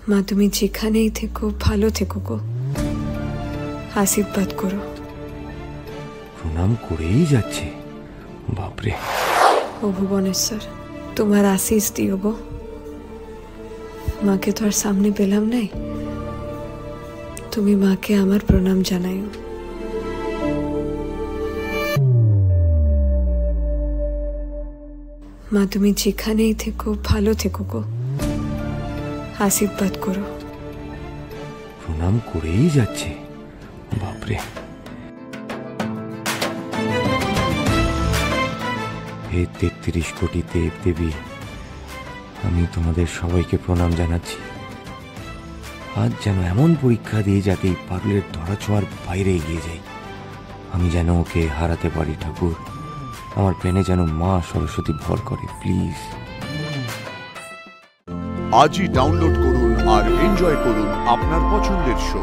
মা তুমি যেখানেই থেকো ভালো থেকো গো, আশীর্বাদ করো। প্রণাম করেই যাচ্ছে, বাপরে। ও ভুবনেশ্বর, তোমার আশিস দিও গো। মাকে তো আর সামনে পেলাম নাই, তুমি মাকে আমার প্রণাম জানাইও। মা তুমি যেখানেই থেকো ভালো থেকো গো, আশীর্বাদ করো। প্রণাম করেই যাচ্ছে, বাপরে। হে ৩৩ কোটি দেব দেবী, আমি তোমাদের সবাইকে প্রণাম জানাচ্ছি। আজ যেন এমন পরীক্ষা দিয়ে যাতে এই পাগলের ধরাছোঁয়ার বাইরে এগিয়ে যাই। আমি যেন ওকে হারাতে পারি ঠাকুর। আমার প্রেমে যেন মা সরস্বতী ভর করে, প্লিজ। আজই ডাউনলোড করুন আর এনজয় করুন আপনার পছন্দের শো।